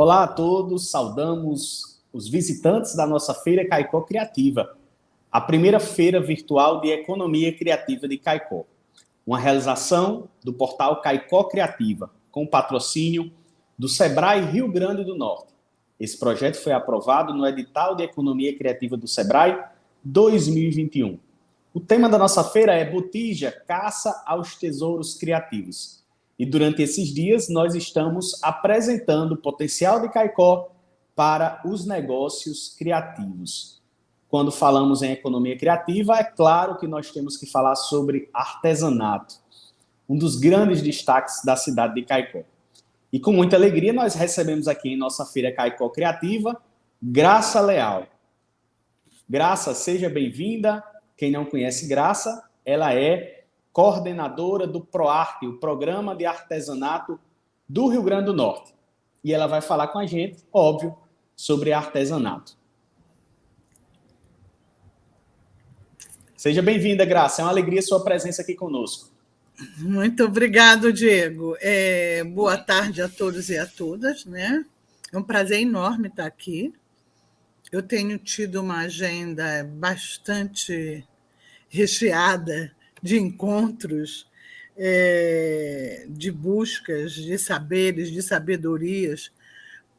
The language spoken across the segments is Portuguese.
Olá a todos, saudamos os visitantes da nossa Feira Caicó Criativa, a primeira feira virtual de economia criativa de Caicó. Uma realização do portal Caicó Criativa, com patrocínio do Sebrae Rio Grande do Norte. Esse projeto foi aprovado no edital de economia criativa do Sebrae 2021. O tema da nossa feira é Botija, caça aos tesouros criativos. E durante esses dias nós estamos apresentando o potencial de Caicó para os negócios criativos. Quando falamos em economia criativa, é claro que nós temos que falar sobre artesanato, um dos grandes destaques da cidade de Caicó. E com muita alegria nós recebemos aqui em nossa feira Caicó Criativa, Graça Leal. Graça, seja bem-vinda. Quem não conhece Graça, ela é coordenadora do PROARTE, o Programa de Artesanato do Rio Grande do Norte. E ela vai falar com a gente, óbvio, sobre artesanato. Seja bem-vinda, Graça. É uma alegria sua presença aqui conosco. Muito obrigado, Diego. Boa tarde a todos e a todas, né? É um prazer enorme estar aqui. Eu tenho tido uma agenda bastante recheada de encontros, de buscas, de saberes, de sabedorias,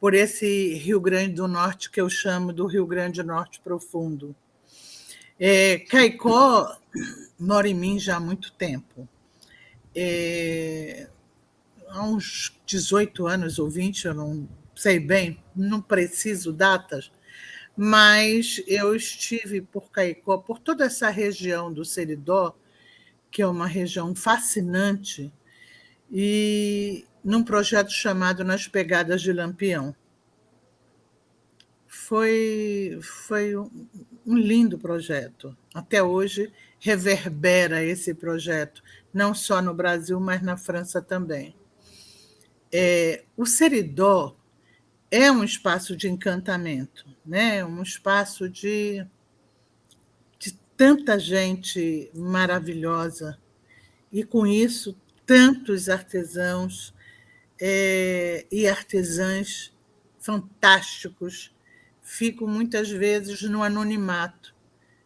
por esse Rio Grande do Norte que eu chamo do Rio Grande do Norte profundo. Caicó mora em mim já há muito tempo. Há uns 18 anos ou 20, eu não sei bem, não preciso datas, mas eu estive por Caicó, por toda essa região do Seridó, que é uma região fascinante, e num projeto chamado Nas Pegadas de Lampião. Foi um lindo projeto. Até hoje reverbera esse projeto, não só no Brasil, mas na França também. O Seridó é um espaço de encantamento, né? Um espaço de tanta gente maravilhosa e, com isso, tantos artesãos e artesãs fantásticos. Fico muitas vezes no anonimato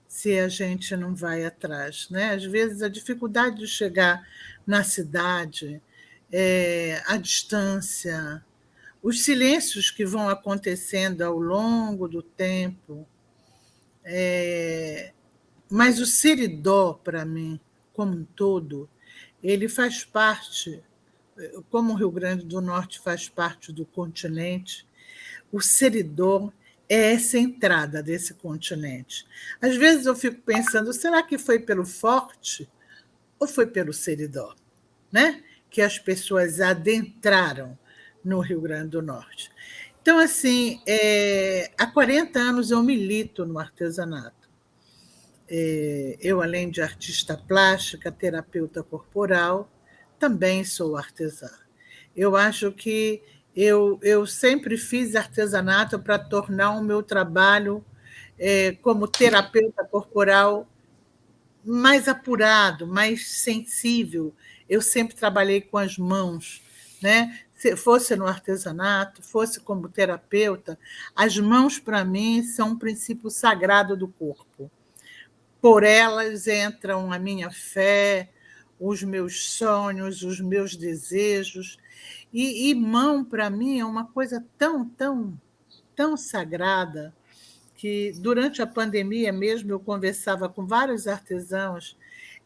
se a gente não vai atrás, né? Às vezes a dificuldade de chegar na cidade, a distância, os silêncios que vão acontecendo ao longo do tempo. Mas o Seridó, para mim, como um todo, ele faz parte, como o Rio Grande do Norte faz parte do continente, o Seridó é essa entrada desse continente. Às vezes eu fico pensando, será que foi pelo Forte ou foi pelo Seridó, né? Que as pessoas adentraram no Rio Grande do Norte. Então, assim, há 40 anos eu milito no artesanato. Eu, além de artista plástica, terapeuta corporal, também sou artesã. Eu acho que eu sempre fiz artesanato para tornar o meu trabalho como terapeuta corporal mais apurado, mais sensível. Eu sempre trabalhei com as mãos, né? Se fosse no artesanato, fosse como terapeuta, as mãos, para mim, são um princípio sagrado do corpo. Por elas entram a minha fé, os meus sonhos, os meus desejos. E mão, para mim, é uma coisa tão sagrada que, durante a pandemia mesmo, eu conversava com vários artesãos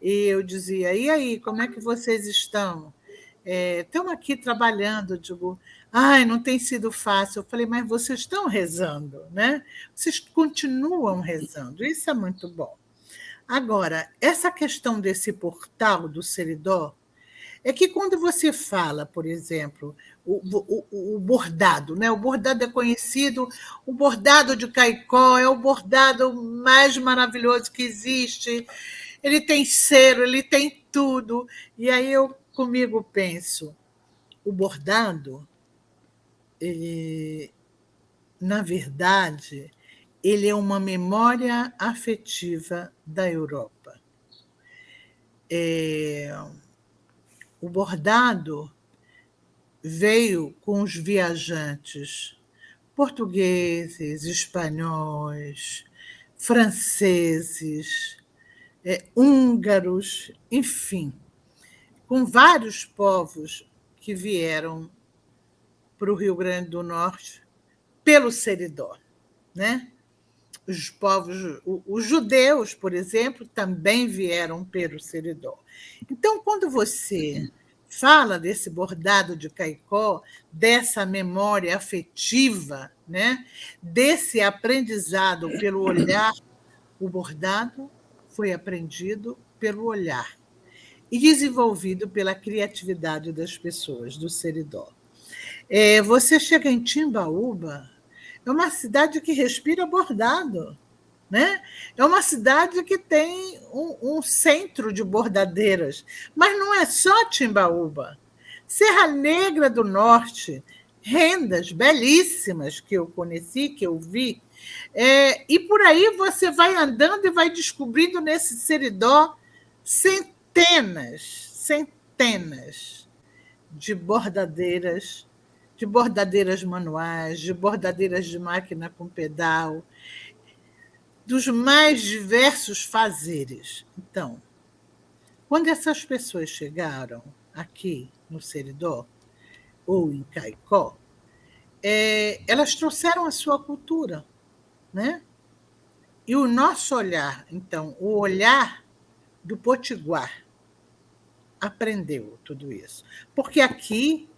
e eu dizia, e aí, como é que vocês estão? Estamos aqui trabalhando. Digo, ai, não tem sido fácil. Eu falei, mas vocês estão rezando, né? Vocês continuam rezando, isso é muito bom. Agora, essa questão desse portal do Seridó é que, quando você fala, por exemplo, o bordado, né? O bordado é conhecido, o bordado de Caicó é o bordado mais maravilhoso que existe, ele tem cero, ele tem tudo. E aí eu comigo penso, o bordado, na verdade, ele é uma memória afetiva da Europa. O bordado veio com os viajantes portugueses, espanhóis, franceses, húngaros, enfim, com vários povos que vieram para o Rio Grande do Norte pelo Seridó, né? Os povos, os judeus, por exemplo, também vieram pelo Seridó. Então, quando você fala desse bordado de Caicó, dessa memória afetiva, né? Desse aprendizado pelo olhar, o bordado foi aprendido pelo olhar e desenvolvido pela criatividade das pessoas do Seridó. Você chega em Timbaúba, é uma cidade que respira bordado, né? É uma cidade que tem um centro de bordadeiras, mas não é só Timbaúba. Serra Negra do Norte, rendas belíssimas que eu conheci, que eu vi, e por aí você vai andando e vai descobrindo nesse Seridó centenas de bordadeiras manuais, de bordadeiras de máquina com pedal, dos mais diversos fazeres. Então, quando essas pessoas chegaram aqui no Seridó ou em Caicó, elas trouxeram a sua cultura, né? E o nosso olhar, então, o olhar do potiguar, aprendeu tudo isso. Porque aqui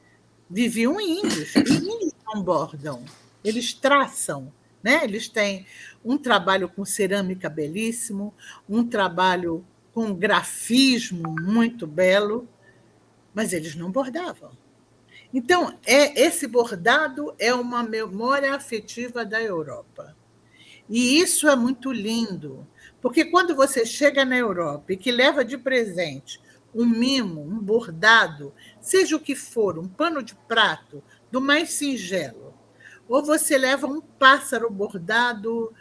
viviam índios, e índios não bordam, eles traçam, né? Eles têm um trabalho com cerâmica belíssimo, um trabalho com grafismo muito belo, mas eles não bordavam. Então, esse bordado é uma memória afetiva da Europa. E isso é muito lindo, porque quando você chega na Europa e que leva de presente um mimo, um bordado, seja o que for, um pano de prato, do mais singelo, ou você leva um pássaro bordado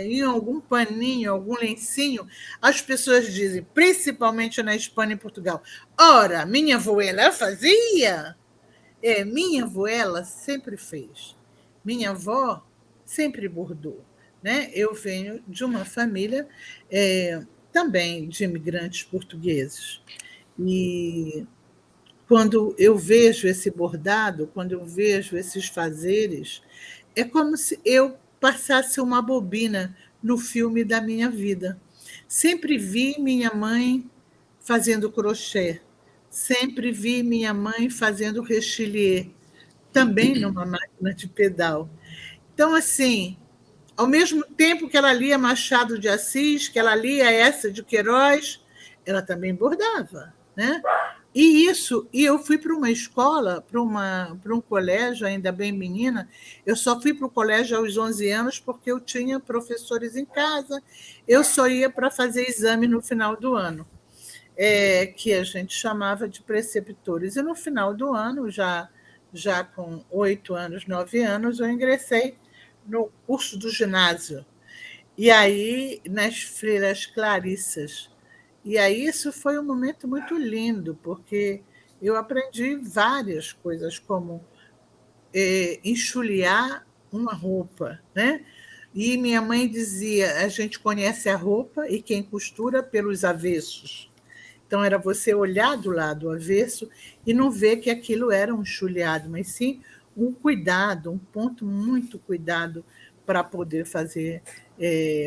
em algum paninho, algum lencinho, as pessoas dizem, principalmente na Espanha e Portugal, ora, minha avó ela fazia. Minha avó ela sempre fez. Minha avó sempre bordou, né? Eu venho de uma família também de imigrantes portugueses. E quando eu vejo esse bordado, quando eu vejo esses fazeres, é como se eu passasse uma bobina no filme da minha vida. Sempre vi minha mãe fazendo crochê, sempre vi minha mãe fazendo rechilier, também numa máquina de pedal. Então, assim, ao mesmo tempo que ela lia Machado de Assis, que ela lia essa de Queiroz, ela também bordava, né? E eu fui para uma escola, para um colégio, ainda bem menina, eu só fui para o colégio aos 11 anos porque eu tinha professores em casa, eu só ia para fazer exame no final do ano, que a gente chamava de preceptores. E no final do ano, já com 8 anos, 9 anos, eu ingressei no curso do ginásio. E aí, nas freiras clarissas. E aí, isso foi um momento muito lindo, porque eu aprendi várias coisas, como enxuliar uma roupa, né? E minha mãe dizia, a gente conhece a roupa e quem costura pelos avessos. Então, era você olhar do lado avesso e não ver que aquilo era um enxuliado, mas sim um cuidado, um ponto muito cuidado para poder fazer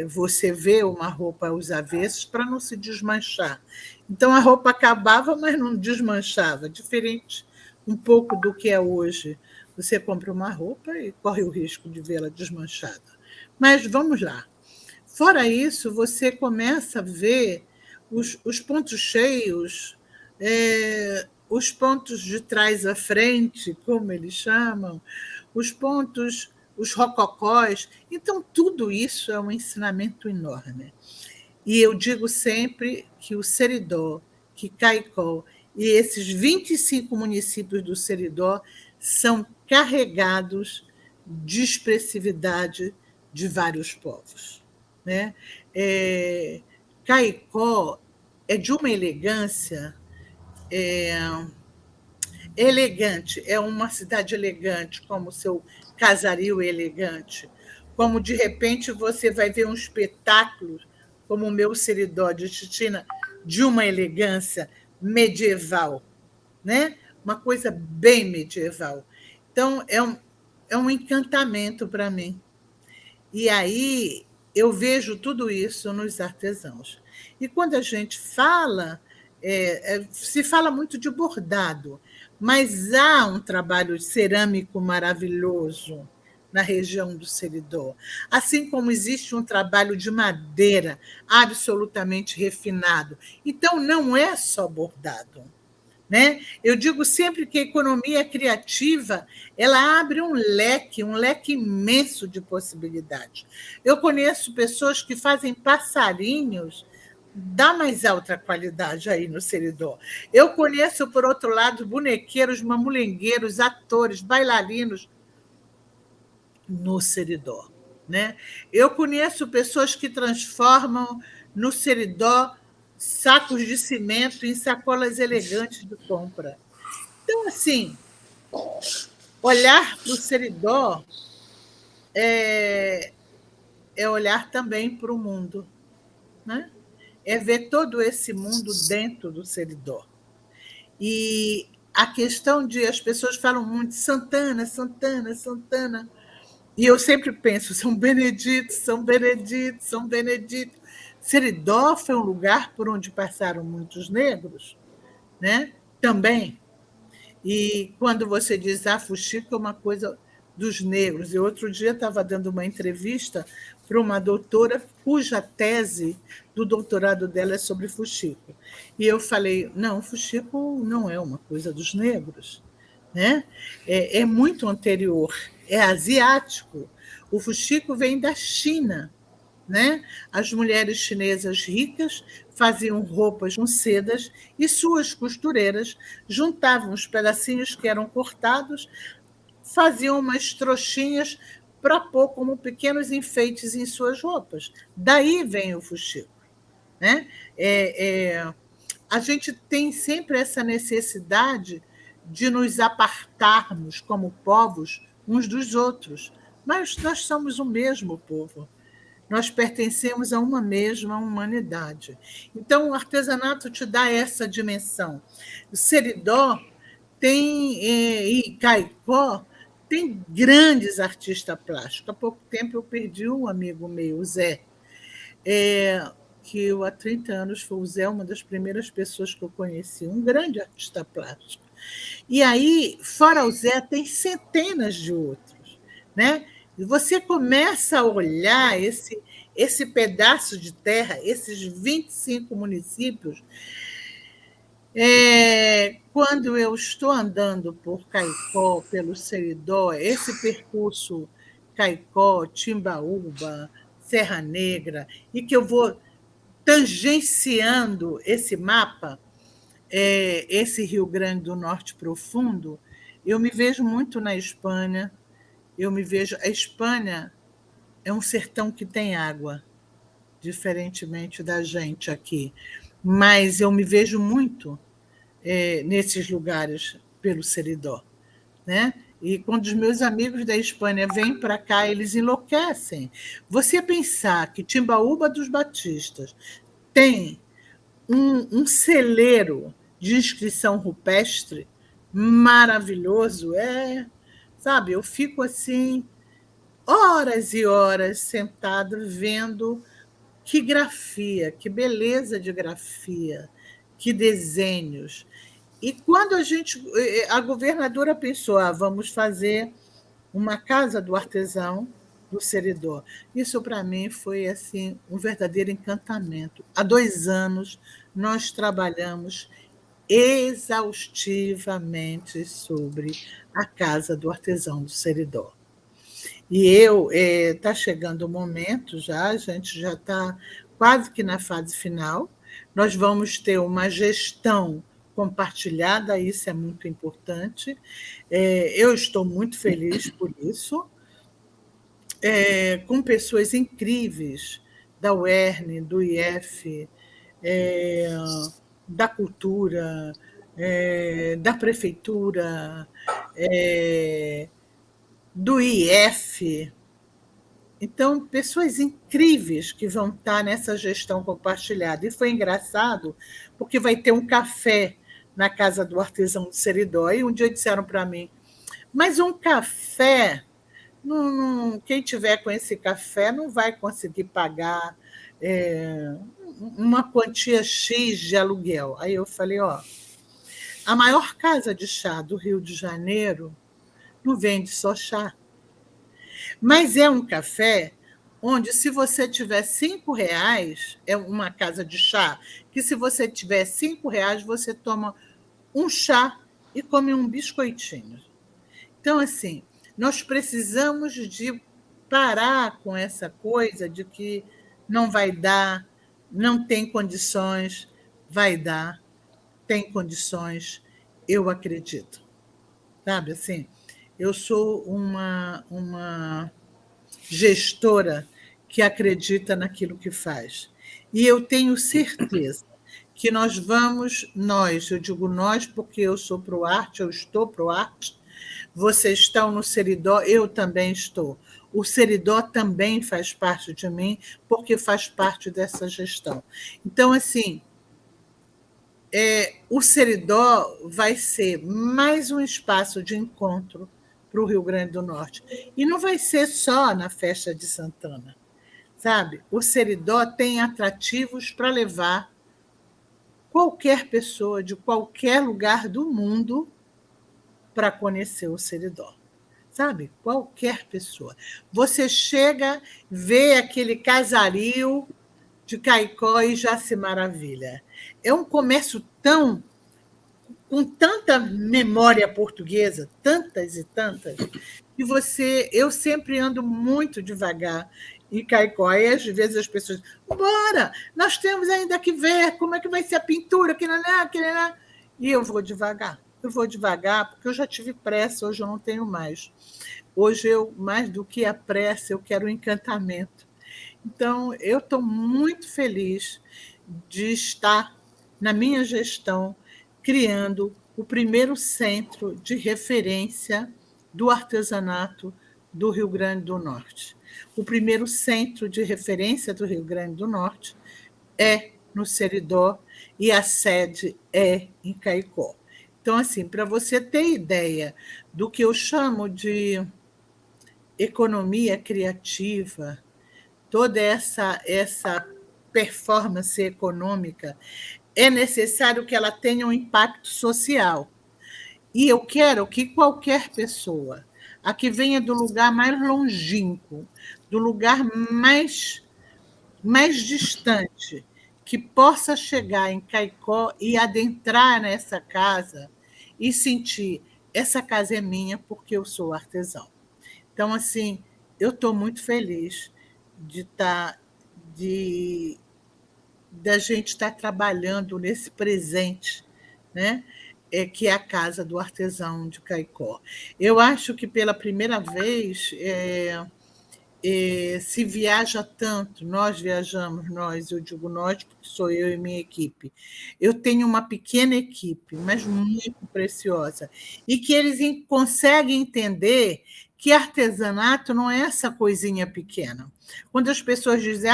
você ver uma roupa aos avessos para não se desmanchar. Então, a roupa acabava, mas não desmanchava, diferente um pouco do que é hoje. Você compra uma roupa e corre o risco de vê-la desmanchada. Mas vamos lá. Fora isso, você começa a ver os pontos cheios, os pontos de trás à frente, como eles chamam, os pontos, os rococós. Então, tudo isso é um ensinamento enorme. E eu digo sempre que o Seridó, que Caicó e esses 25 municípios do Seridó são carregados de expressividade de vários povos, né? Caicó é de uma elegância elegante, é uma cidade elegante, como o seu casario elegante, como de repente você vai ver um espetáculo como o meu Seridó de Titina, de uma elegância medieval, né? Uma coisa bem medieval. Então, é um encantamento para mim. E aí eu vejo tudo isso nos artesãos. E quando a gente fala, se fala muito de bordado, mas há um trabalho cerâmico maravilhoso na região do Seridó, assim como existe um trabalho de madeira absolutamente refinado. Então, não é só bordado. Né? Eu digo sempre que a economia criativa ela abre um leque imenso de possibilidades. Eu conheço pessoas que fazem passarinhos da mais alta qualidade aí no Seridó. Eu conheço, por outro lado, bonequeiros, mamulengueiros, atores, bailarinos no Seridó. Né? Eu conheço pessoas que transformam no Seridó sacos de cimento em sacolas elegantes de compra. Então, assim, olhar para o Seridó é, é olhar também para o mundo, né? É ver todo esse mundo dentro do Seridó. E a questão de as pessoas falam muito de Santana, Santana, Santana. E eu sempre penso, São Benedito, São Benedito, São Benedito. Seridó foi um lugar por onde passaram muitos negros, né? Também. E quando você diz Fuxico é uma coisa dos negros. Eu outro dia estava dando uma entrevista para uma doutora cuja tese do doutorado dela é sobre Fuxico. E eu falei, não, Fuxico não é uma coisa dos negros. Né? É muito anterior, é asiático. O fuxico vem da China. Né? As mulheres chinesas ricas faziam roupas com sedas e suas costureiras juntavam os pedacinhos que eram cortados, faziam umas trouxinhas para pôr como pequenos enfeites em suas roupas. Daí vem o fuxico. Né? A gente tem sempre essa necessidade de nos apartarmos como povos uns dos outros, mas nós somos o mesmo povo. Nós pertencemos a uma mesma humanidade. Então, o artesanato te dá essa dimensão. O Seridó e Caicó tem grandes artistas plásticos. Há pouco tempo eu perdi um amigo meu, o Zé, que eu, há 30 anos foi o Zé, uma das primeiras pessoas que eu conheci, um grande artista plástico. E aí, fora o Zé, tem centenas de outros. Né? E você começa a olhar esse pedaço de terra, esses 25 municípios, quando eu estou andando por Caicó, pelo Seridó, esse percurso Caicó, Timbaúba, Serra Negra, e que eu vou tangenciando esse mapa, esse Rio Grande do Norte profundo, eu me vejo muito na Espanha. A Espanha é um sertão que tem água, diferentemente da gente aqui, mas eu me vejo muito nesses lugares pelo Seridó. Né? E quando os meus amigos da Espanha vêm para cá, eles enlouquecem. Você pensar que Timbaúba dos Batistas tem um celeiro de inscrição rupestre maravilhoso, sabe? Eu fico assim horas e horas sentado vendo que grafia, que beleza de grafia, que desenhos. E quando a governadora pensou, vamos fazer uma casa do artesão do Seridó. Isso, para mim, foi assim um verdadeiro encantamento. Há 2 anos, nós trabalhamos exaustivamente sobre a Casa do Artesão do Seridó. E está chegando o momento já, a gente já está quase que na fase final. Nós vamos ter uma gestão compartilhada, isso é muito importante. Eu estou muito feliz por isso, com pessoas incríveis da UERN, do IF, da cultura, da prefeitura, do IF. Então, pessoas incríveis que vão estar nessa gestão compartilhada. E foi engraçado, porque vai ter um café na casa do artesão de Seridó. E um dia disseram para mim, mas um café, quem tiver com esse café não vai conseguir pagar uma quantia X de aluguel. Aí eu falei, a maior casa de chá do Rio de Janeiro não vende só chá, mas é um café onde, se você tiver R$ 5, é uma casa de chá, que se você tiver R$ 5, você toma um chá e come um biscoitinho. Então, assim, nós precisamos de parar com essa coisa de que não vai dar, não tem condições, vai dar, tem condições, eu acredito. Sabe assim? Eu sou uma gestora que acredita naquilo que faz. E eu tenho certeza que eu digo nós porque eu sou pro arte, eu estou pro arte, vocês estão no Seridó, eu também estou. O Seridó também faz parte de mim, porque faz parte dessa gestão. Então, assim, o Seridó vai ser mais um espaço de encontro para o Rio Grande do Norte. E não vai ser só na festa de Santana, sabe? O Seridó tem atrativos para levar qualquer pessoa de qualquer lugar do mundo para conhecer o Seridó. Sabe? Qualquer pessoa. Você chega, vê aquele casario de Caicó e já se maravilha. É um comércio com tanta memória portuguesa, tantas e tantas, que eu sempre ando muito devagar em Caicó. E às vezes as pessoas, bora, nós temos ainda que ver como é que vai ser a pintura, e eu vou devagar. Eu vou devagar, porque eu já tive pressa, hoje eu não tenho mais. Hoje, mais do que a pressa, eu quero o encantamento. Então, eu estou muito feliz de estar, na minha gestão, criando o primeiro centro de referência do artesanato do Rio Grande do Norte. O primeiro centro de referência do Rio Grande do Norte é no Seridó e a sede é em Caicó. Então, assim, para você ter ideia do que eu chamo de economia criativa, toda essa performance econômica, é necessário que ela tenha um impacto social. E eu quero que qualquer pessoa, a que venha do lugar mais longínquo, do lugar mais distante, que possa chegar em Caicó e adentrar nessa casa e sentir, essa casa é minha porque eu sou artesão. Então, assim, eu estou muito feliz de da gente estar trabalhando nesse presente, né? Que é a Casa do Artesão de Caicó. Eu acho que pela primeira vez se viaja tanto, nós viajamos, eu digo nós, porque sou eu e minha equipe. Eu tenho uma pequena equipe, mas muito preciosa, e que eles conseguem entender que artesanato não é essa coisinha pequena. Quando as pessoas dizem,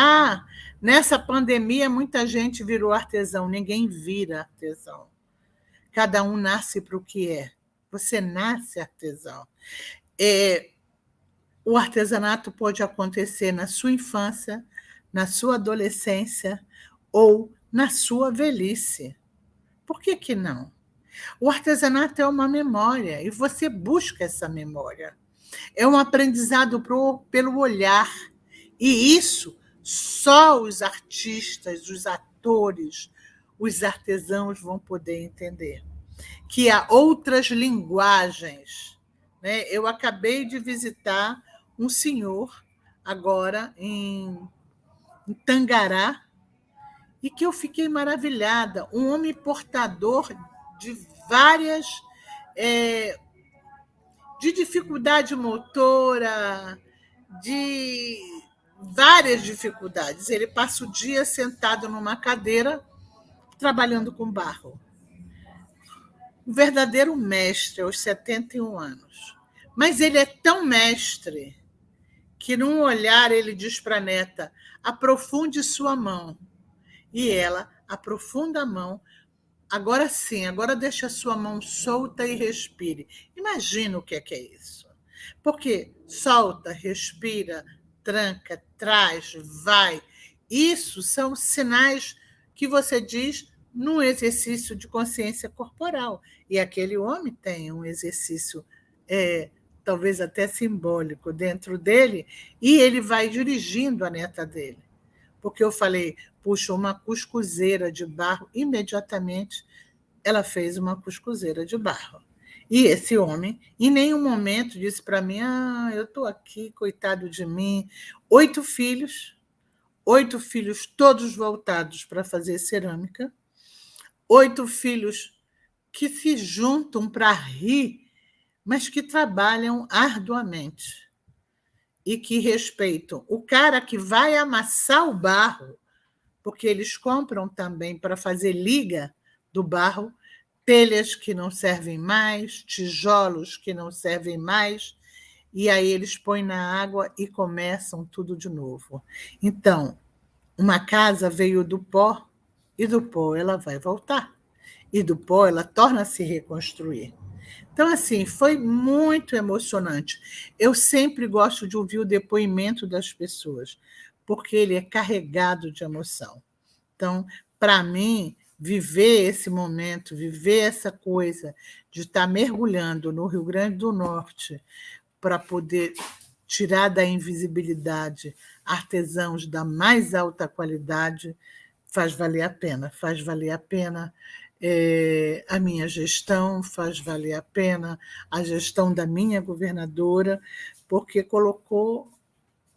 nessa pandemia muita gente virou artesão, ninguém vira artesão. Cada um nasce para o que é. Você nasce artesão. O artesanato pode acontecer na sua infância, na sua adolescência ou na sua velhice. Por que não? O artesanato é uma memória e você busca essa memória. É um aprendizado pelo olhar. E isso só os artistas, os atores, os artesãos vão poder entender. Que há outras linguagens. Né? Eu acabei de visitar um senhor agora em Tangará e que eu fiquei maravilhada. Um homem portador de várias... de dificuldade motora, de várias dificuldades. Ele passa o dia sentado numa cadeira trabalhando com barro. Um verdadeiro mestre aos 71 anos. Mas ele é tão mestre que, num olhar, ele diz para a neta: aprofunde sua mão. E ela aprofunda a mão. Agora sim, agora deixa a sua mão solta e respire. Imagina o que é isso. Porque solta, respira, tranca, traz, vai. Isso são sinais que você diz num exercício de consciência corporal. E aquele homem tem um exercício, talvez até simbólico, dentro dele, e ele vai dirigindo a neta dele. Porque eu falei, puxa, uma cuscuzeira de barro, imediatamente ela fez uma cuscuzeira de barro. E esse homem, em nenhum momento, disse para mim: eu estou aqui, coitado de mim. 8 filhos, todos voltados para fazer cerâmica, 8 filhos que se juntam para rir, mas que trabalham arduamente e que respeitam o cara que vai amassar o barro, porque eles compram também para fazer liga do barro, telhas que não servem mais, tijolos que não servem mais, e aí eles põem na água e começam tudo de novo. Então, uma casa veio do pó, e do pó ela vai voltar, e do pó ela torna a se reconstruir. Então, assim, foi muito emocionante. Eu sempre gosto de ouvir o depoimento das pessoas, porque ele é carregado de emoção. Então, para mim, viver esse momento, viver essa coisa de estar mergulhando no Rio Grande do Norte para poder tirar da invisibilidade artesãos da mais alta qualidade, faz valer a pena, a minha gestão, faz valer a pena a gestão da minha governadora, porque colocou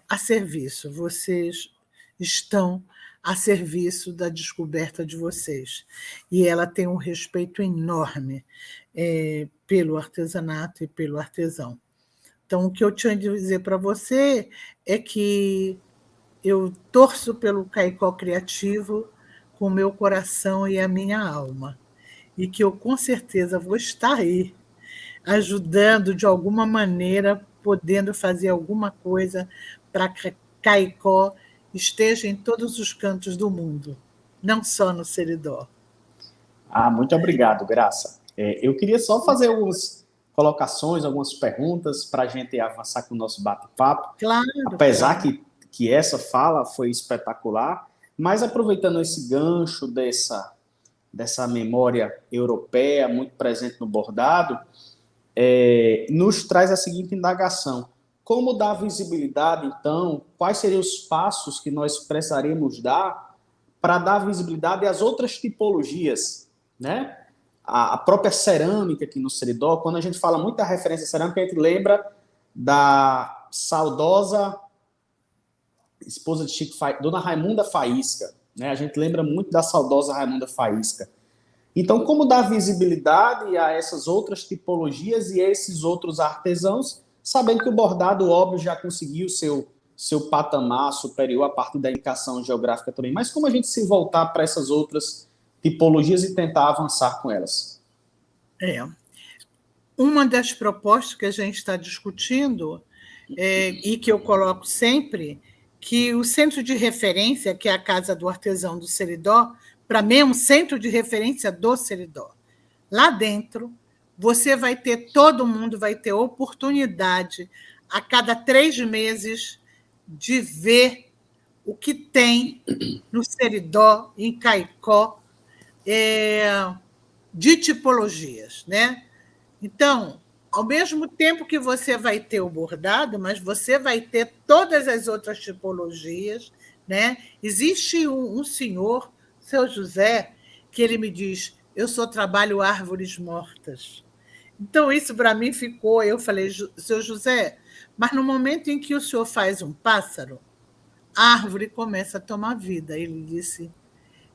a serviço, vocês estão a serviço da descoberta de vocês. E ela tem um respeito enorme pelo artesanato e pelo artesão. Então, o que eu tinha de dizer para você é que eu torço pelo Caicó Criativo com o meu coração e a minha alma, e que eu, com certeza, vou estar aí, ajudando de alguma maneira, podendo fazer alguma coisa para que Caicó esteja em todos os cantos do mundo, não só no Seridó. Muito obrigado, Graça. Eu queria só fazer algumas colocações, algumas perguntas para a gente avançar com o nosso bate-papo. Claro. Apesar que essa fala foi espetacular, mas aproveitando esse gancho dessa memória europeia muito presente no bordado, nos traz a seguinte indagação: como dar visibilidade, então, quais seriam os passos que nós precisaremos dar para dar visibilidade às outras tipologias, né? A própria cerâmica aqui no Seridó, quando a gente fala muito da referência cerâmica, a gente lembra da saudosa esposa de Chico, Dona Raimunda Faísca, né? A gente lembra muito da saudosa Raimunda Faísca. Então, como dar visibilidade a essas outras tipologias e a esses outros artesãos, sabendo que o bordado, óbvio, já conseguiu seu patamar superior a partir da indicação geográfica também, mas como a gente se voltar para essas outras tipologias e tentar avançar com elas? Uma das propostas que a gente está discutindo, e que eu coloco sempre, que o centro de referência, que é a Casa do Artesão do Seridó, para mim é um centro de referência do Seridó. Lá dentro, todo mundo vai ter oportunidade, a cada 3 meses, de ver o que tem no Seridó, em Caicó, de tipologias, né? Então, ao mesmo tempo que você vai ter o bordado, mas você vai ter todas as outras tipologias, né? Existe um senhor, seu José, que ele me diz: eu só trabalho árvores mortas. Então, isso para mim ficou. Eu falei: seu José, mas no momento em que o senhor faz um pássaro, a árvore começa a tomar vida. Ele disse: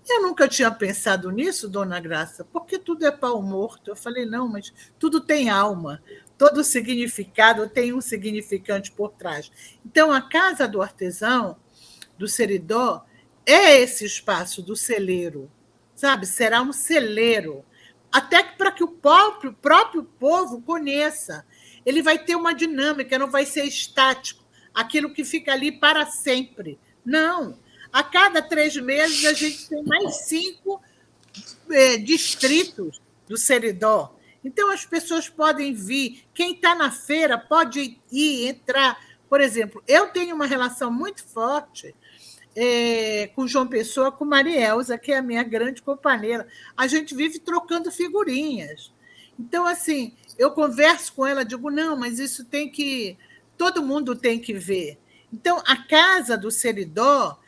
eu nunca tinha pensado nisso, dona Graça, porque tudo é pau morto. Eu falei: não, mas tudo tem alma, todo significado tem um significante por trás. Então, a Casa do Artesão, do Seridó, é esse espaço do celeiro, sabe? Será um celeiro, até para que o próprio povo conheça. ele vai ter uma dinâmica, não vai ser estático, aquilo que fica ali para sempre. Não. A cada 3 meses, a gente tem mais 5 distritos do Seridó. Então, as pessoas podem vir. Quem está na feira pode ir, entrar. Por exemplo, eu tenho uma relação muito forte com João Pessoa, com Marielza, que é a minha grande companheira. A gente vive trocando figurinhas. Então, assim, eu converso com ela, digo, não, mas isso tem que... Todo mundo tem que ver. Então, a Casa do Seridó,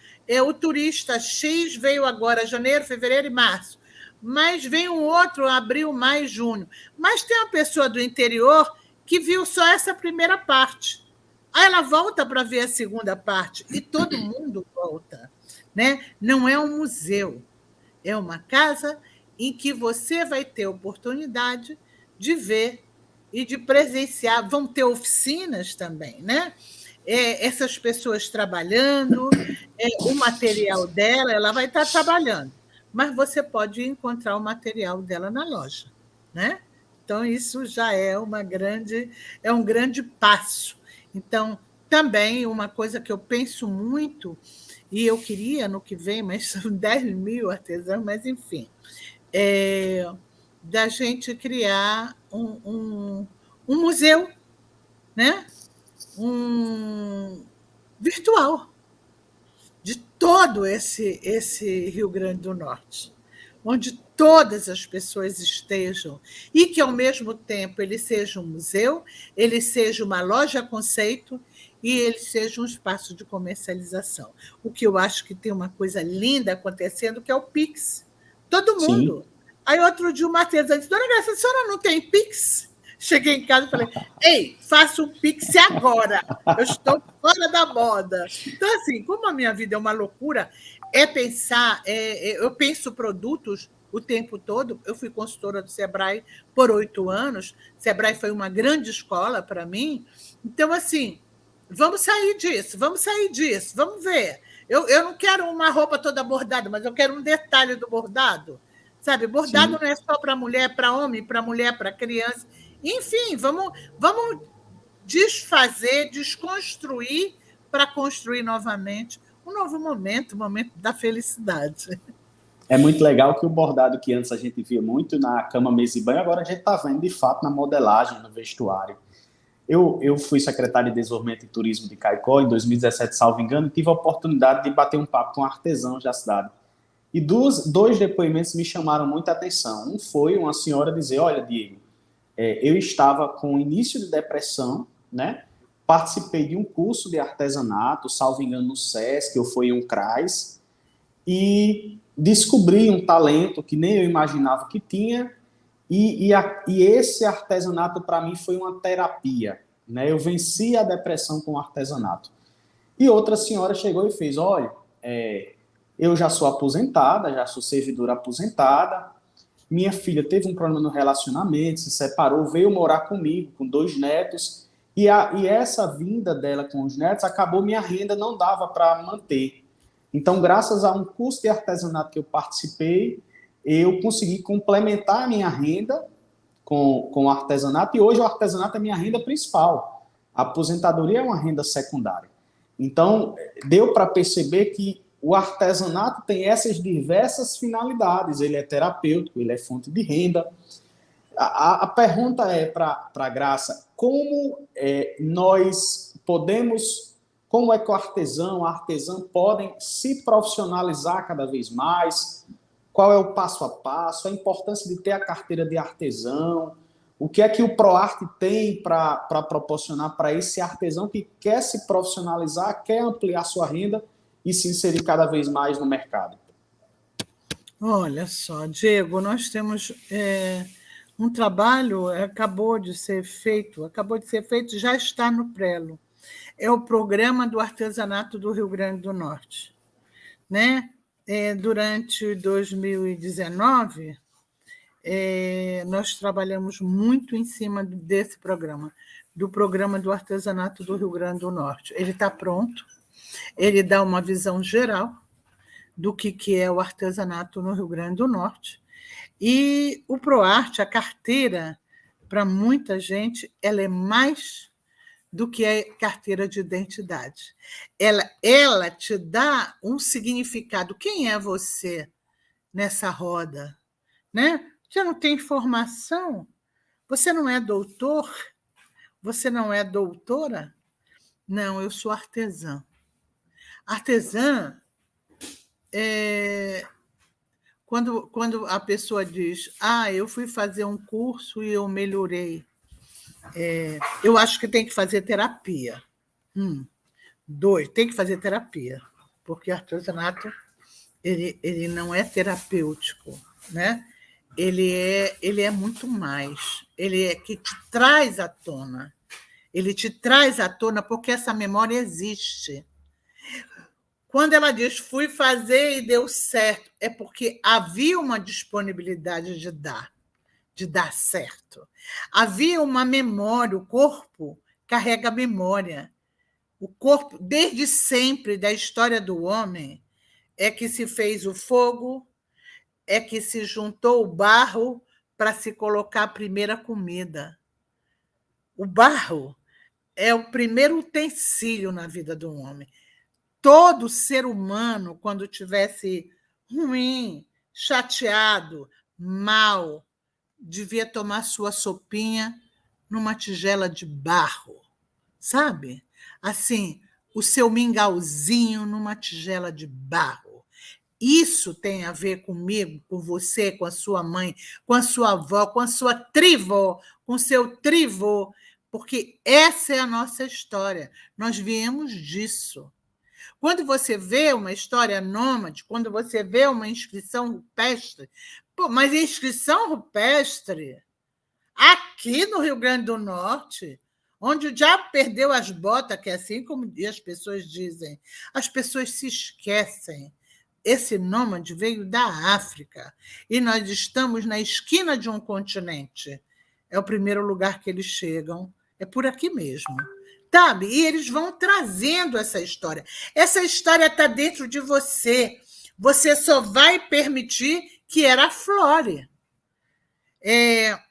o turista X veio agora, janeiro, fevereiro e março, mas vem um outro, abril, maio, junho. Mas tem uma pessoa do interior que viu só essa primeira parte. Aí ela volta para ver a segunda parte, e todo mundo volta. Né? Não é um museu, é uma casa em que você vai ter oportunidade de ver e de presenciar. Vão ter oficinas também, né? Essas pessoas trabalhando, o material dela, ela vai estar trabalhando, mas você pode encontrar o material dela na loja, né? Então, isso já é um grande passo. Então, também uma coisa que eu penso muito, e eu queria no que vem, mas são 10 mil artesãos, mas enfim, da gente criar um museu, né? Virtual de todo esse Rio Grande do Norte, onde todas as pessoas estejam e que, ao mesmo tempo, ele seja um museu, ele seja uma loja conceito e ele seja um espaço de comercialização. O que eu acho que tem uma coisa linda acontecendo, que é o Pix. Todo mundo. Sim. Aí, outro dia, uma artesã disse, Dona Graça, a senhora não tem Pix? Cheguei em casa e falei, ei, faça um Pix agora, eu estou fora da moda. Então, assim, como a minha vida é uma loucura, pensar, eu penso produtos o tempo todo. Eu fui consultora do Sebrae por 8 anos, Sebrae foi uma grande escola para mim. Então, assim, vamos sair disso, vamos ver. Eu não quero uma roupa toda bordada, mas eu quero um detalhe do bordado. Sabe, bordado Sim. Não é só para mulher, para homem, para mulher, para criança. Enfim, vamos desfazer, desconstruir para construir novamente um novo momento, o momento da felicidade. É muito legal que o bordado que antes a gente via muito na cama, mesa e banho, agora a gente está vendo, de fato, na modelagem, no vestuário. Eu fui secretário de Desenvolvimento e Turismo de Caicó em 2017, salvo engano, e tive a oportunidade de bater um papo com artesãos da cidade. E dois depoimentos me chamaram muita atenção. Um foi uma senhora dizer, olha, Diego, eu estava com início de depressão, né? Participei de um curso de artesanato, salvo engano, no SESC, eu fui em um CRAS, e descobri um talento que nem eu imaginava que tinha, e esse artesanato, para mim, foi uma terapia, né? Eu venci a depressão com o artesanato. E outra senhora chegou e fez, olha, eu já sou aposentada, já sou servidora aposentada, minha filha teve um problema no relacionamento, se separou, veio morar comigo, com 2 netos, e essa vinda dela com os netos acabou, minha renda não dava para manter. Então, graças a um curso de artesanato que eu participei, eu consegui complementar a minha renda com o artesanato, e hoje o artesanato é minha renda principal. A aposentadoria é uma renda secundária. Então, deu para perceber que o artesanato tem essas diversas finalidades. Ele é terapêutico, ele é fonte de renda. A pergunta é para a Graça, como nós podemos, como é que o artesão, a artesã podem se profissionalizar cada vez mais? Qual é o passo a passo? A importância de ter a carteira de artesão? O que é que o ProArte tem para proporcionar para esse artesão que quer se profissionalizar, quer ampliar sua renda e se inserir cada vez mais no mercado? Olha só, Diego, nós temos um trabalho, acabou de ser feito, já está no Prelo. É o Programa do Artesanato do Rio Grande do Norte. Né? Durante 2019, nós trabalhamos muito em cima desse programa, do Programa do Artesanato do Rio Grande do Norte. Ele está pronto, ele dá uma visão geral do que é o artesanato no Rio Grande do Norte. E o ProArte, a carteira para muita gente, ela é mais do que a carteira de identidade. Ela te dá um significado. Quem é você nessa roda? Né? Você não tem formação? Você não é doutor? Você não é doutora? Não, eu sou artesã. Artesã é quando a pessoa diz: eu fui fazer um curso e eu melhorei. Eu acho que tem que fazer terapia. 2, tem que fazer terapia, porque artesanato ele não é terapêutico, né? Ele é muito mais. Ele é que te traz à tona. Ele te traz à tona porque essa memória existe. Quando ela diz fui fazer e deu certo, é porque havia uma disponibilidade de dar certo. Havia uma memória, o corpo carrega memória. O corpo, desde sempre da história do homem, é que se fez o fogo, é que se juntou o barro para se colocar a primeira comida. O barro é o primeiro utensílio na vida do homem. Todo ser humano, quando tivesse ruim, chateado, mal, devia tomar sua sopinha numa tigela de barro, sabe? Assim, o seu mingauzinho numa tigela de barro. Isso tem a ver comigo, com você, com a sua mãe, com a sua avó, com a sua trivó, com o seu trivô, porque essa é a nossa história. Nós viemos disso. Quando você vê uma história nômade, quando você vê uma inscrição rupestre, mas inscrição rupestre aqui no Rio Grande do Norte, onde o diabo perdeu as botas, que é assim como as pessoas dizem, as pessoas se esquecem. Esse nômade veio da África e nós estamos na esquina de um continente. É o primeiro lugar que eles chegam, é por aqui mesmo. Sabe? E eles vão trazendo essa história. Essa história está dentro de você. Você só vai permitir que ela aflore.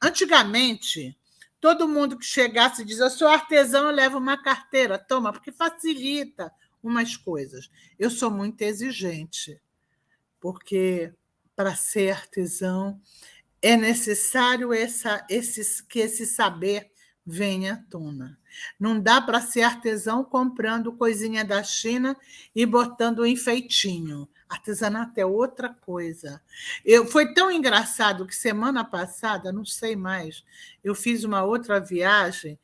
Antigamente, todo mundo que chegasse diz: eu sou artesão, eu levo uma carteira. Toma, porque facilita umas coisas. Eu sou muito exigente, porque para ser artesão é necessário que esse saber venha à tona. Não dá para ser artesão comprando coisinha da China e botando um enfeitinho. Artesanato é outra coisa. Foi tão engraçado que semana passada, não sei mais, eu fiz uma outra viagem.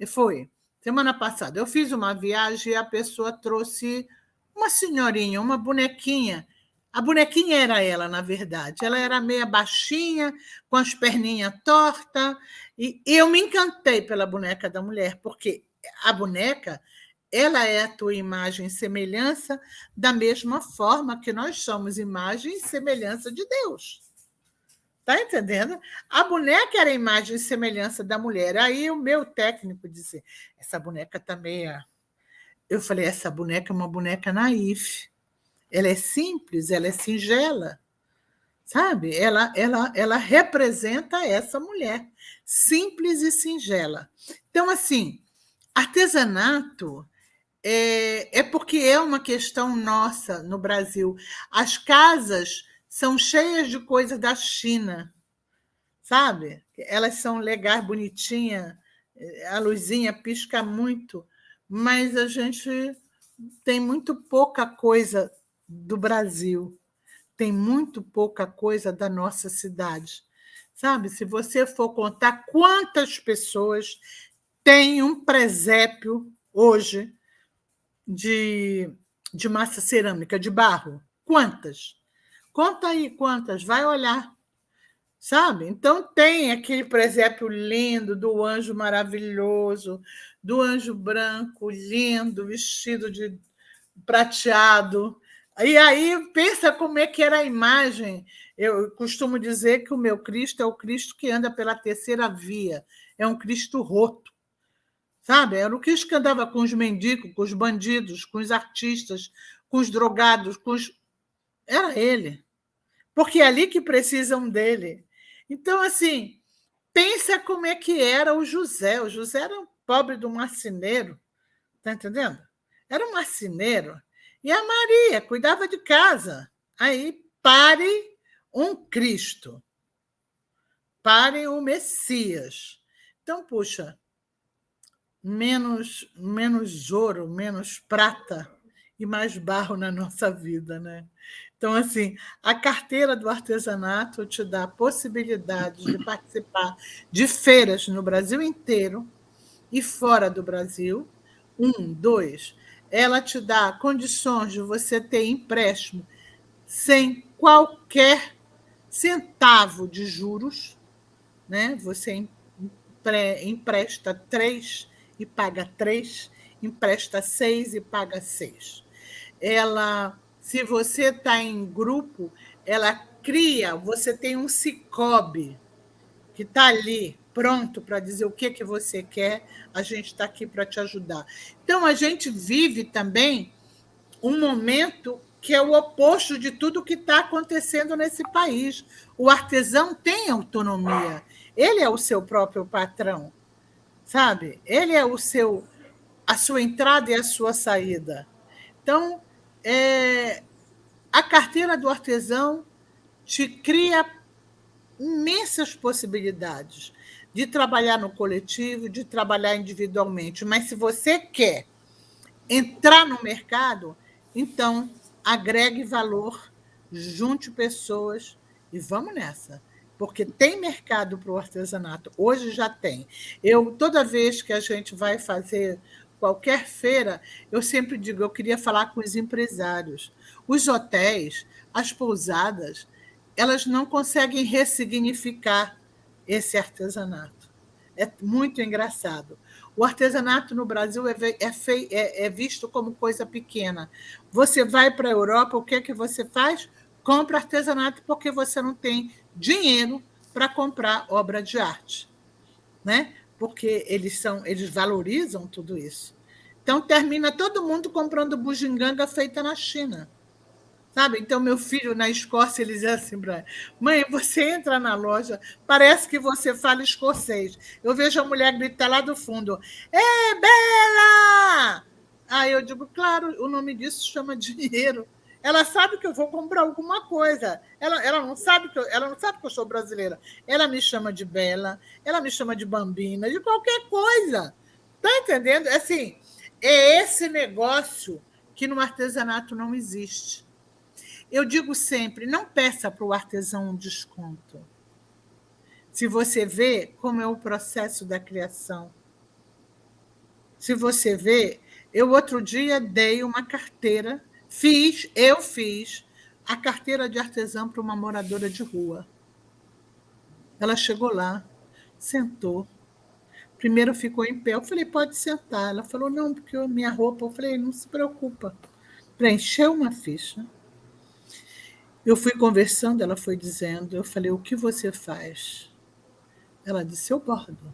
Foi. Semana passada, eu fiz uma viagem e a pessoa trouxe uma senhorinha, uma bonequinha. A bonequinha era ela, na verdade. Ela era meia baixinha, com as perninhas tortas. E eu me encantei pela boneca da mulher, porque a boneca ela é a tua imagem e semelhança, da mesma forma que nós somos imagem e semelhança de Deus. Está entendendo? A boneca era a imagem e semelhança da mulher. Aí o meu técnico disse: essa boneca está meia. Eu falei: essa boneca é uma boneca naif. Ela é simples, ela é singela, sabe? Ela representa essa mulher, simples e singela. Então, assim, artesanato é porque é uma questão nossa no Brasil. As casas são cheias de coisas da China, sabe? Elas são legais, bonitinhas, a luzinha pisca muito, mas a gente tem muito pouca coisa do Brasil, tem muito pouca coisa da nossa cidade. Sabe? Se você for contar quantas pessoas têm um presépio hoje de massa cerâmica, de barro, quantas? Conta aí quantas, vai olhar. Sabe? Então, tem aquele presépio lindo do anjo maravilhoso, do anjo branco lindo, vestido de prateado. E aí, pensa como é que era a imagem. Eu costumo dizer que o meu Cristo é o Cristo que anda pela terceira via, é um Cristo roto. Sabe? Era o Cristo que andava com os mendigos, com os bandidos, com os artistas, com os drogados, Era ele. Porque é ali que precisam dele. Então, assim, Pensa como é que era o José. O José era um pobre do marceneiro, tá entendendo? Era um marceneiro. E a Maria cuidava de casa. Aí, pare um Cristo, pare o Messias. Então, puxa, menos ouro, menos prata e mais barro na nossa vida, né? Então, assim, a carteira do artesanato te dá a possibilidade de participar de feiras no Brasil inteiro e fora do Brasil. Dois, ela te dá condições de você ter empréstimo sem qualquer centavo de juros, né? Você empresta 3 e paga 3, empresta 6 e paga 6. Ela, se você está em grupo, ela cria, você tem um Cicobi que está ali pronto para dizer o que você quer, a gente está aqui para te ajudar. Então, a gente vive também um momento que é o oposto de tudo que está acontecendo nesse país. O artesão tem autonomia, ele é o seu próprio patrão, sabe? Ele é a sua entrada e a sua saída. Então, a carteira do artesão te cria imensas possibilidades de trabalhar no coletivo, de trabalhar individualmente. Mas se você quer entrar no mercado, então agregue valor, junte pessoas e vamos nessa. Porque tem mercado para o artesanato, hoje já tem. Toda vez que a gente vai fazer qualquer feira, eu sempre digo, eu queria falar com os empresários. Os hotéis, as pousadas, elas não conseguem ressignificar esse artesanato. É muito engraçado. O artesanato no Brasil é visto como coisa pequena. Você vai para a Europa, o que é que você faz? Compra artesanato porque você não tem dinheiro para comprar obra de arte, né? Porque eles valorizam tudo isso. Então, termina todo mundo comprando bugiganga feita na China. Sabe? Então, meu filho, na Escócia, ele dizia assim para mãe, você entra na loja, parece que você fala escocês. Eu vejo a mulher gritar lá do fundo, Bela! Aí eu digo, claro, o nome disso chama dinheiro. Ela sabe que eu vou comprar alguma coisa. Ela não sabe que eu sou brasileira. Ela me chama de Bela, ela me chama de Bambina, de qualquer coisa. Tá entendendo? Assim, é esse negócio que no artesanato não existe. Eu digo sempre, não peça para o artesão um desconto. Se você vê como é o processo da criação. Se você vê, eu outro dia dei uma carteira, eu fiz a carteira de artesão para uma moradora de rua. Ela chegou lá, sentou. Primeiro ficou em pé. Eu falei, pode sentar. Ela falou, não, porque a minha roupa. Eu falei, não se preocupa. Preencheu uma ficha. Eu fui conversando, ela foi dizendo, eu falei, o que você faz? Ela disse, eu bordo.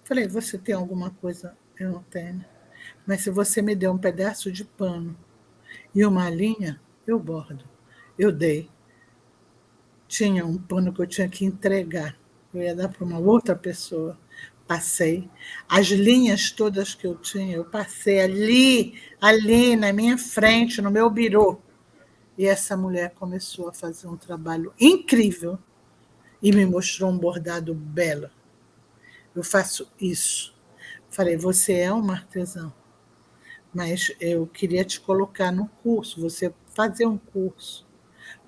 Falei, você tem alguma coisa? Eu não tenho. Mas se você me der um pedaço de pano e uma linha, eu bordo. Eu dei. Tinha um pano que eu tinha que entregar. Eu ia dar para uma outra pessoa. Passei. As linhas todas que eu tinha, eu passei ali na minha frente, no meu birô. E essa mulher começou a fazer um trabalho incrível e me mostrou um bordado belo. Eu faço isso. Falei, você é uma artesã, mas eu queria te colocar num curso, você fazer um curso.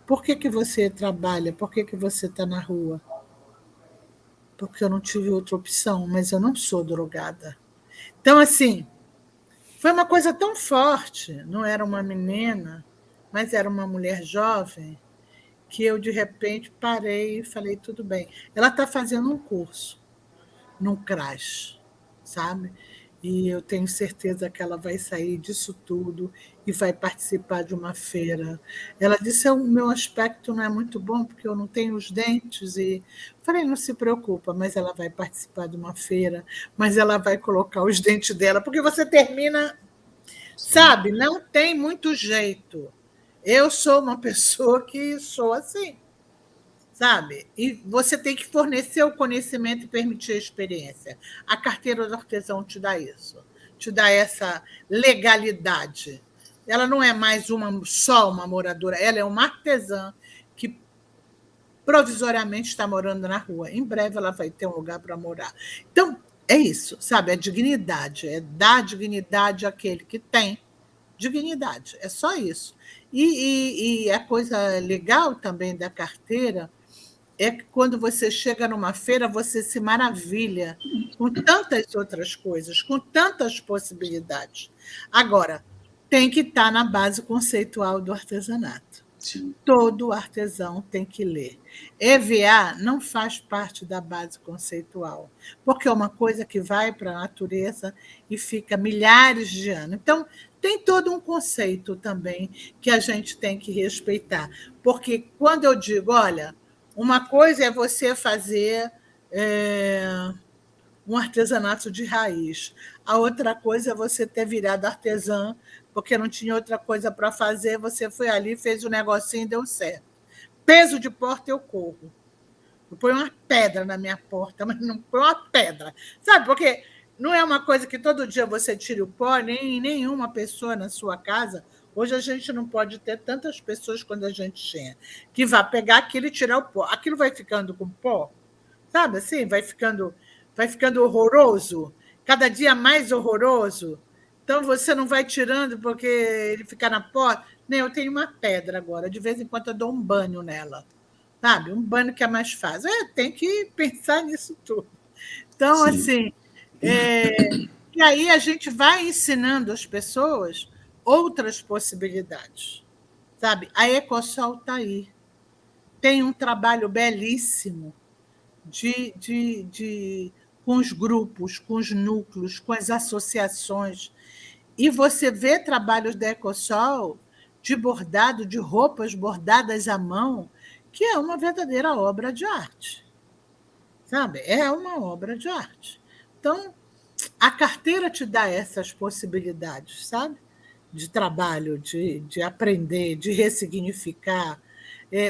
Por que você trabalha? Por que você está na rua? Porque eu não tive outra opção, mas eu não sou drogada. Então, assim, foi uma coisa tão forte. Não era uma menina, mas era uma mulher jovem, que eu, de repente, parei e falei, tudo bem. Ela está fazendo um curso num CRAS, sabe? E eu tenho certeza que ela vai sair disso tudo e vai participar de uma feira. Ela disse, o meu aspecto não é muito bom, porque eu não tenho os dentes. E falei, não se preocupa, mas ela vai participar de uma feira, mas ela vai colocar os dentes dela, porque você termina, sabe? Não tem muito jeito. Eu sou uma pessoa que sou assim, sabe? E você tem que fornecer o conhecimento e permitir a experiência. A carteira do artesão te dá isso, te dá essa legalidade. Ela não é mais só uma moradora, ela é uma artesã que provisoriamente está morando na rua. Em breve ela vai ter um lugar para morar. Então, é isso, sabe? A dignidade, é dar dignidade àquele que tem dignidade, é só isso. E a coisa legal também da carteira é que quando você chega numa feira, você se maravilha com tantas outras coisas, com tantas possibilidades. Agora, tem que estar na base conceitual do artesanato. Sim. Todo artesão tem que ler. EVA não faz parte da base conceitual, porque é uma coisa que vai para a natureza e fica milhares de anos. Então, tem todo um conceito também que a gente tem que respeitar. Porque quando eu digo, olha, uma coisa é você fazer um artesanato de raiz, a outra coisa é você ter virado artesã, porque não tinha outra coisa para fazer, você foi ali, fez o negocinho e deu certo. Peso de porta eu corro. Eu ponho uma pedra na minha porta, mas não põe uma pedra. Sabe, porque não é uma coisa que todo dia você tire o pó, nem nenhuma pessoa na sua casa. Hoje a gente não pode ter tantas pessoas quando a gente tinha, que vai pegar aquilo e tirar o pó. Aquilo vai ficando com pó, sabe assim? Vai ficando horroroso, cada dia mais horroroso. Então você não vai tirando porque ele fica na porta. Nem eu tenho uma pedra agora, de vez em quando eu dou um banho nela, sabe? Um banho que é mais fácil. Tem que pensar nisso tudo. Então, Sim. assim, e aí a gente vai ensinando às pessoas outras possibilidades, sabe? A Ecosol está aí. Tem um trabalho belíssimo com os grupos, com os núcleos, com as associações. E você vê trabalhos da Ecosol de bordado, de roupas bordadas à mão, que é uma verdadeira obra de arte. Sabe? É uma obra de arte. Então, a carteira te dá essas possibilidades, sabe? De trabalho, de aprender, de ressignificar.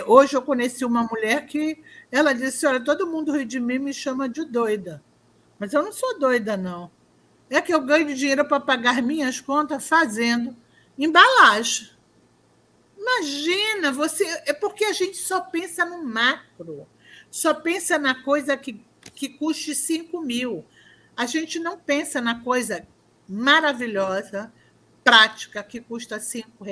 Hoje eu conheci uma mulher que ela disse, olha, todo mundo ri de mim e me chama de doida. Mas eu não sou doida, não. É que eu ganho dinheiro para pagar minhas contas fazendo embalagem. Imagina, é porque a gente só pensa no macro, só pensa na coisa que custe 5 mil. A gente não pensa na coisa maravilhosa, prática, que custa R$ 5.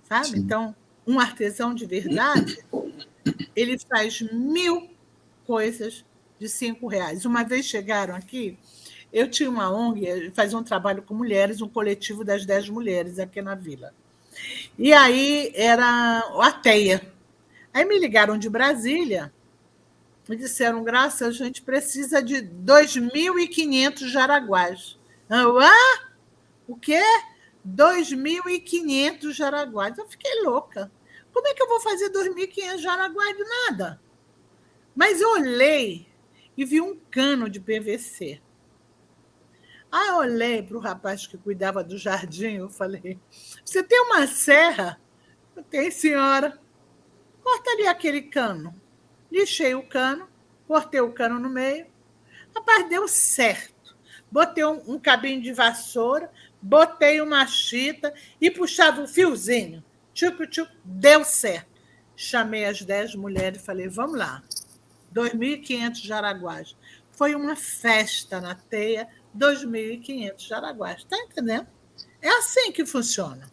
Sabe? Sim. Então, um artesão de verdade, ele faz 1000 coisas de R$ 5. Uma vez chegaram aqui, eu tinha uma ONG, fazia um trabalho com mulheres, um coletivo das 10 mulheres aqui na vila. E aí era a TEIA. Aí me ligaram de Brasília e disseram, Graça, a gente precisa de 2.500 jaraguás. O quê? 2.500 jaraguás. Eu fiquei louca. Como é que eu vou fazer 2.500 jaraguás de nada? Mas eu olhei e vi um cano de PVC. Aí eu olhei para o rapaz que cuidava do jardim, eu falei, você tem uma serra? Eu tenho, senhora. Corta ali aquele cano. Lixei o cano, cortei o cano no meio. Rapaz, deu certo. Botei um cabinho de vassoura, botei uma chita e puxava um fiozinho. Tchuc, deu certo. Chamei as 10 mulheres e falei, vamos lá, 2.500 jaraguás. Foi uma festa na TEIA, 2.500 jaraguás. Está entendendo? É assim que funciona.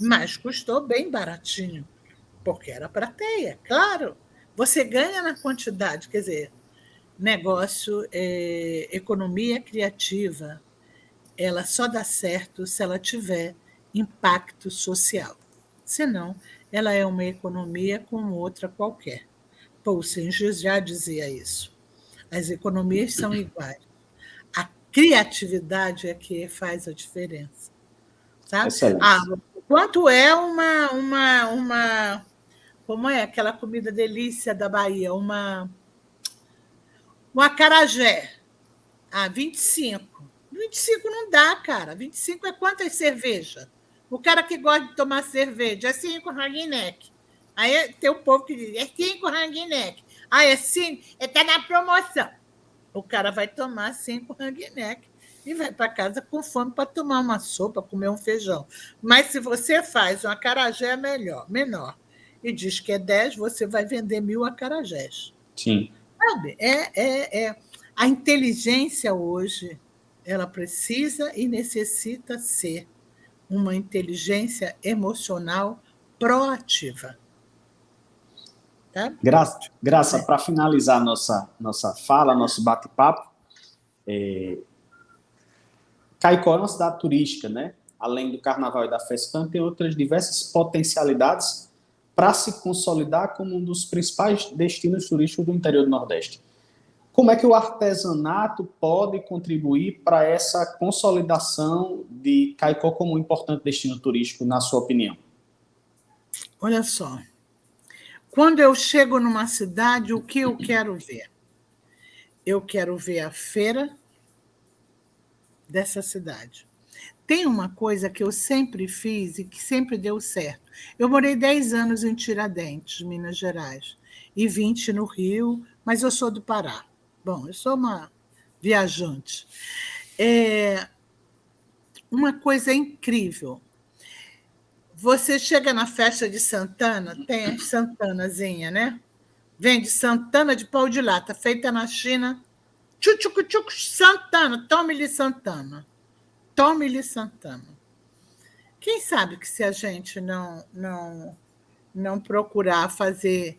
Mas custou bem baratinho, porque era para TEIA, claro. Você ganha na quantidade, quer dizer, negócio, economia criativa, ela só dá certo se ela tiver impacto social. Senão, ela é uma economia como outra qualquer. Paul Singer já dizia isso. As economias são iguais. A criatividade é que faz a diferença. Sabe? Quanto é como é aquela comida delícia da Bahia? Um acarajé. 25. 25 não dá, cara. 25 é quantas cervejas? O cara que gosta de tomar cerveja é 5 Hagneck. Aí tem o povo que diz, é 5 hang neck. Ah, é 5? Está na promoção. O cara vai tomar 5 hang neck e vai para casa com fome para tomar uma sopa, comer um feijão. Mas se você faz um acarajé menor, e diz que é 10, você vai vender 1.000 acarajés. Sim. Sabe? A inteligência hoje, ela precisa e necessita ser uma inteligência emocional proativa. Tá? Graça, para finalizar nossa fala, nosso bate-papo, Caicó é uma cidade turística, né? Além do carnaval e da festa, tem outras diversas potencialidades para se consolidar como um dos principais destinos turísticos do interior do Nordeste. Como é que o artesanato pode contribuir para essa consolidação de Caicó como um importante destino turístico, na sua opinião? Olha só, quando eu chego numa cidade, o que eu quero ver? Eu quero ver a feira dessa cidade. Tem uma coisa que eu sempre fiz e que sempre deu certo. Eu morei 10 anos em Tiradentes, Minas Gerais, e 20 no Rio, mas eu sou do Pará. Bom, eu sou uma viajante. Uma coisa incrível. Você chega na festa de Santana, tem a Santanazinha, né? Vende Santana de pau de lata, feita na China. Tchuc, Santana, tome-lhe Santana. Tome-lhe Santana. Quem sabe que se a gente não procurar fazer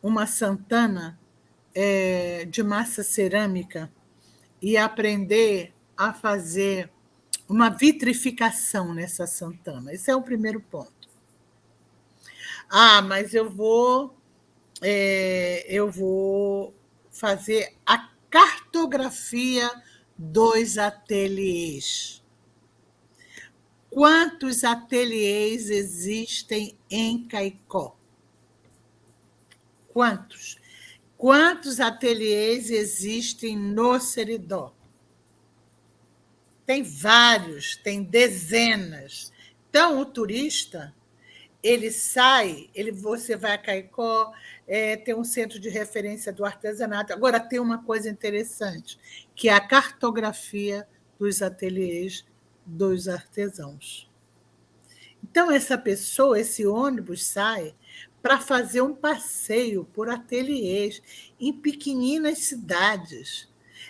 uma Santana de massa cerâmica e aprender a fazer uma vitrificação nessa Santana. Esse é o primeiro ponto. Ah, mas eu vou fazer a cartografia dos ateliês. Quantos ateliês existem em Caicó? Quantos? Quantos ateliês existem no Seridó? Tem vários, tem dezenas. Então, o turista, ele sai, você vai a Caicó, tem um centro de referência do artesanato. Agora, tem uma coisa interessante, que é a cartografia dos ateliês dos artesãos. Então, essa pessoa, esse ônibus sai para fazer um passeio por ateliês em pequeninas cidades.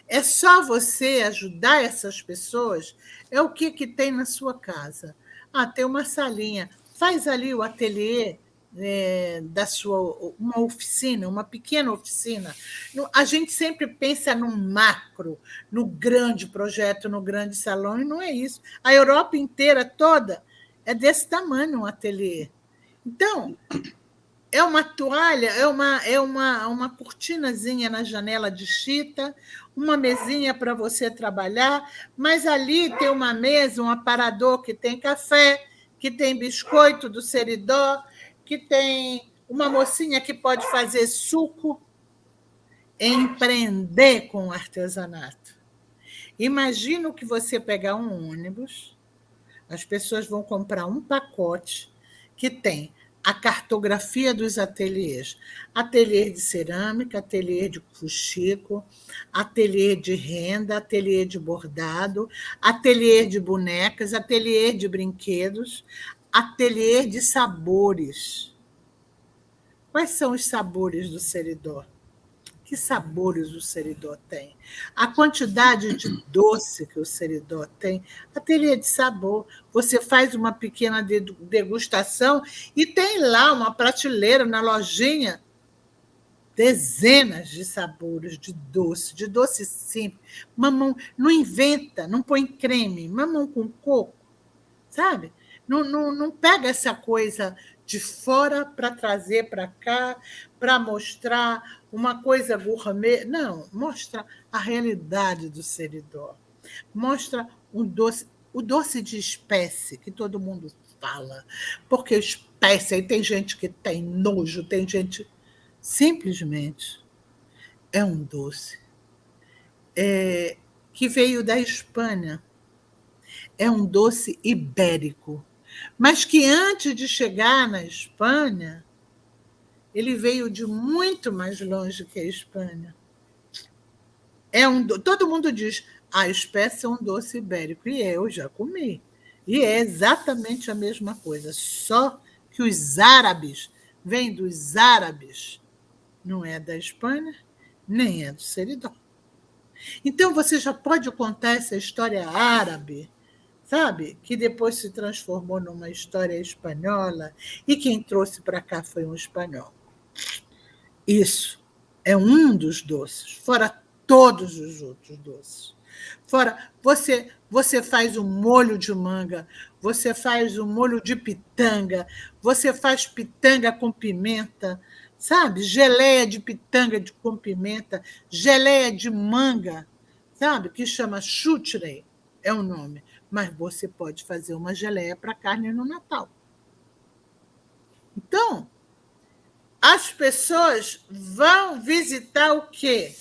É só você ajudar essas pessoas. É o que tem na sua casa. Ah, tem uma salinha. Faz ali o ateliê da sua, uma oficina, uma pequena oficina. A gente sempre pensa no macro, no grande projeto, no grande salão, e não é isso. A Europa inteira toda é desse tamanho um ateliê. Então, é uma toalha, é uma cortinazinha na janela de chita, uma mesinha para você trabalhar, mas ali tem uma mesa, um aparador que tem café, que tem biscoito do Seridó, que tem uma mocinha que pode fazer suco. Empreender com o artesanato. Imagina que você pegar um ônibus, as pessoas vão comprar um pacote que tem a cartografia dos ateliês. Ateliê de cerâmica, ateliê de fuxico, ateliê de renda, ateliê de bordado, ateliê de bonecas, ateliê de brinquedos, ateliê de sabores. Quais são os sabores do Seridó? Que sabores o Seridó tem? A quantidade de doce que o Seridó tem, ateliê de sabor. Você faz uma pequena degustação e tem lá uma prateleira na lojinha, dezenas de sabores de doce simples. Mamão, não inventa, não põe creme, mamão com coco, sabe? Não pega essa coisa de fora para trazer para cá, para mostrar uma coisa gourmet. Não, mostra a realidade do Seridó. Mostra o doce de espécie, que todo mundo fala. Porque espécie, aí tem gente que tem nojo, tem gente... Simplesmente é um doce que veio da Espanha. É um doce ibérico, mas que antes de chegar na Espanha, ele veio de muito mais longe que a Espanha. Todo mundo diz, a espécie é um doce ibérico, e eu já comi. E é exatamente a mesma coisa, só que os árabes, vêm dos árabes, não é da Espanha, nem é do Seridó. Então, você já pode contar essa história árabe, sabe? Que depois se transformou numa história espanhola, e quem trouxe para cá foi um espanhol. Isso é um dos doces, fora todos os outros doces. Fora, você faz um molho de manga, você faz um molho de pitanga, você faz pitanga com pimenta, sabe? Geleia de pitanga com pimenta, geleia de manga, sabe? Que chama chuchrey, é o nome. Mas você pode fazer uma geleia para carne no Natal. Então, as pessoas vão visitar o quê?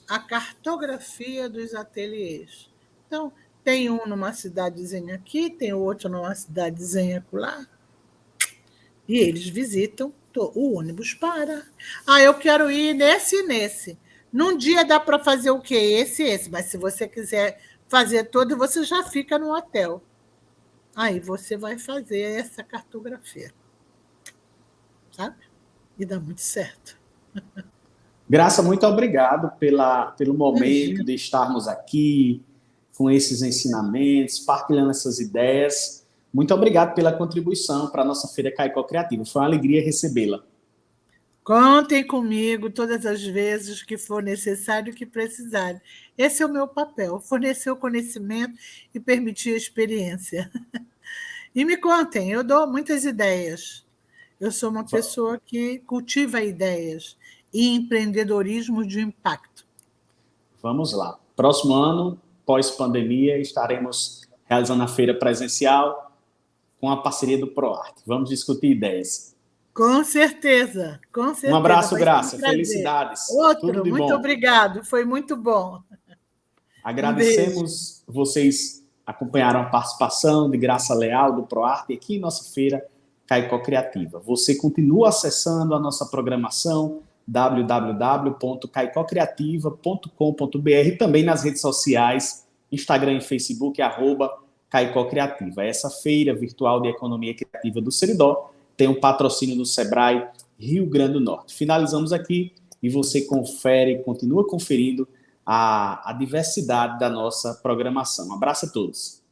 A cartografia dos ateliês. Então, tem um numa cidadezinha aqui, tem outro numa cidadezinha acolá, e eles visitam, o ônibus para. Ah, eu quero ir nesse e nesse. Num dia dá para fazer o quê? Esse e esse, mas se você quiser fazer todo, você já fica no hotel. Aí você vai fazer essa cartografia. Sabe? E dá muito certo. Graça, muito obrigado pelo momento de estarmos aqui com esses ensinamentos, partilhando essas ideias. Muito obrigado pela contribuição para a nossa Feira Caicó Criativa. Foi uma alegria recebê-la. Contem comigo todas as vezes que for necessário, que precisarem. Esse é o meu papel, fornecer o conhecimento e permitir a experiência. E me contem, eu dou muitas ideias. Eu sou uma pessoa que cultiva ideias e empreendedorismo de impacto. Vamos lá. Próximo ano, pós-pandemia, estaremos realizando a feira presencial com a parceria do ProArte. Vamos discutir ideias. Com certeza, com certeza. Um abraço, Graça. Felicidades. Outro, muito obrigado. Foi muito bom. Agradecemos vocês acompanharam a participação de Graça Leal, do ProArte, aqui em nossa feira Caicó Criativa. Você continua acessando a nossa programação www.caicocreativa.com.br, também nas redes sociais, Instagram e Facebook, @Caicó Criativa. Essa feira virtual de economia criativa do Seridó tem um patrocínio do Sebrae Rio Grande do Norte. Finalizamos aqui e você continua conferindo a diversidade da nossa programação. Um abraço a todos.